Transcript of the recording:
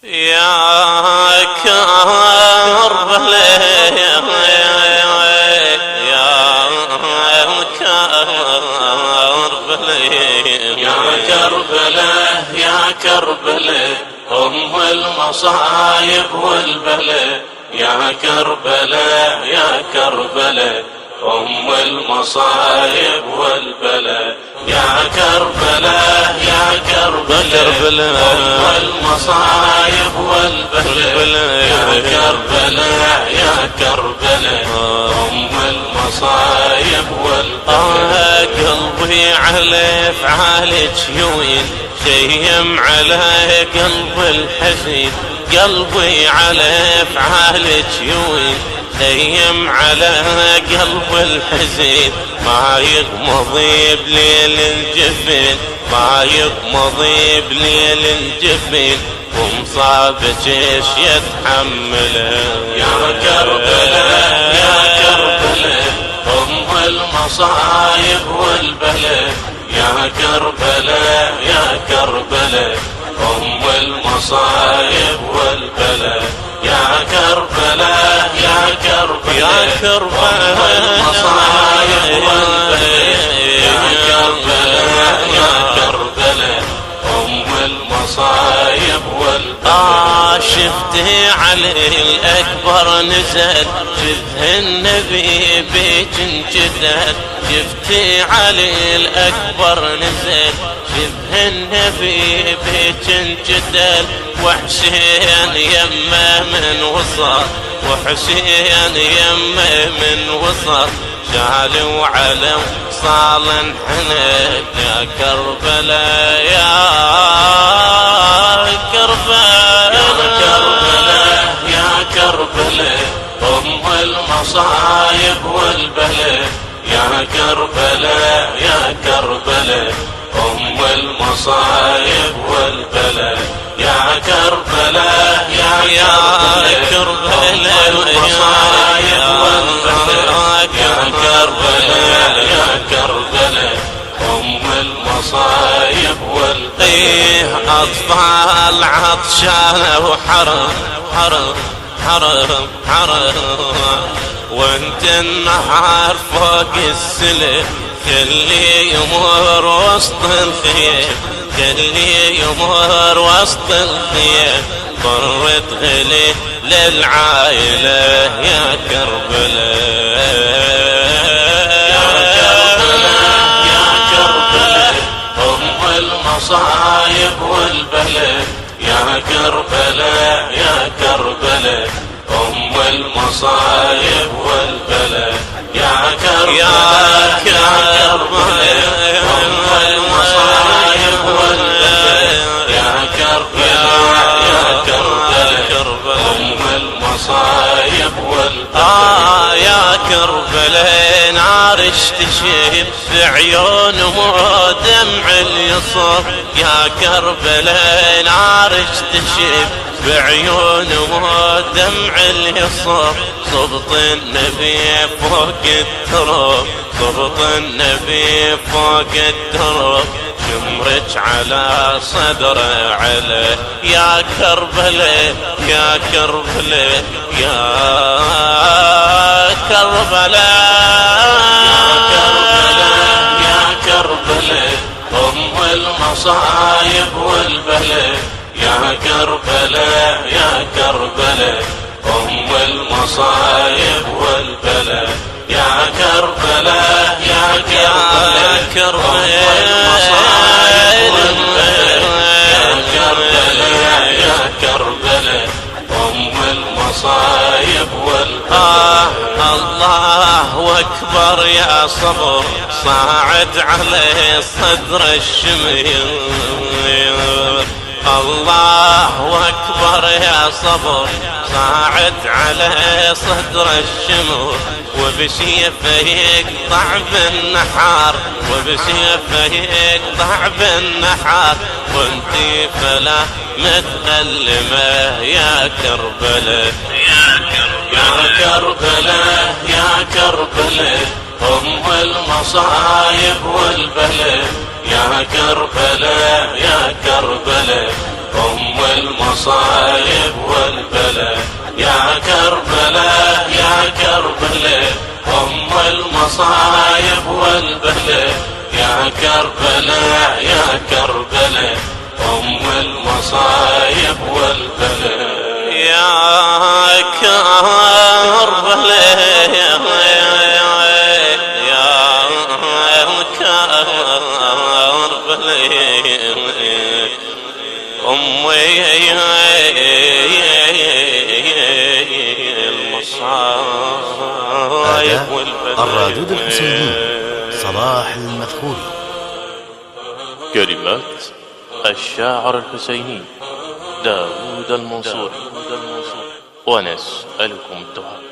يا كربلاء يا كربلاء يا كربلاء يا كربلاء أم المصايب والبلاء. يا كربلاء يا كربلاء أم المصايب والبلاء. يا كربلاء يا كربلاء أم المصايب والبلاء. يا كربلاء يا كربلاء أم المصايب والبلاء. قلبي على افعالك يوين خيم على قلب الحزين. قلبي على افعالك يوين خيم على قلب الحزين. ما يغمضي بليل الجفين ما يغمضي بليل الجفين ومصابك ايش يتحمله. يا كربلاء يا كربلاء أم المصايب والبلاء. يا كربلاء يا كربلاء أم المصايب والبلاء. يا كربلاء يا كربلاء أم المصايب والبلاء. يا كربلاء يا كربلاء أم المصايب والبلاء. شفتي علي الأكبر نزل شبه النبي بيك انجدل. شفتي علي الأكبر نزل شبه النبي بيك انجدل. وحسين يمه من وصل وحسين يمه من وصل شالوا علم صال انحنت. يا كربلاء يا كربلاء يا كربلاء أم المصايب والبلاء. يا كربلاء يا كربلاء أم المصايب والبلاء. يا كربلاء يا كربلاء أم المصايب والبلاء. يا كربلاء يا كربلاء أم المصايب والبلاء. أطفال عطشانة وحرم حرم حرم حرم وانت النهار فوق السلم. خلي يمر وسط الخيم خلي يمر وسط الخيم. ضرت غلي للعائلة. يا كربلاء يا كربلاء أم المصايب والبلاء. يا كربلاء يا كربلاء أم المصايب والبلاء. يا كربلاء يا كربلاء أم المصايب والبلاء. يا كربلاء يا كربلاء أم المصايب والبلاء. يا كربلاء نار اشتشب بعيون دمع اليصر. يا كربلاء نار اشتشب بعيون دمع اليصر. صبط النبي فوق التراب صبط النبي فوق التراب. شمرك على صدره عليه. يا كربلاء يا كربلاء يا كربلاء يا كربلاء أم المصايب والبلاء. يا كربلاء يا كربلاء أم المصايب والبلاء. يا كربلاء يا كربلاء أم المصايب والبلاء. يا كربلاء يا كربلاء أم المصايب والبلاء. الله أكبر يا صبر صاعد عليه صدر الشمير. الله أكبر يا صبر صاعد عليه صدر الشمر. وبسيفه يقطع بالنحار وبسيفه يقطع بالنحار. وانتي فلا متألمة. يا كربلاء يا كربلاء يا كربلاء أم المصايب والبلاء. يا كربلاء يا كربلاء أم المصايب والبلاء يا كربلاء يا كربلاء أم المصايب والبلاء يا كربلاء يا كربلاء أم المصايب والبلاء يا كربلاء يا كربلاء أمي المصايب والبلاء. الرادود الحسيني صلاح المذخوري. كلمات الشاعر الحسيني داود المنصوري. ونسألكم الدعاء.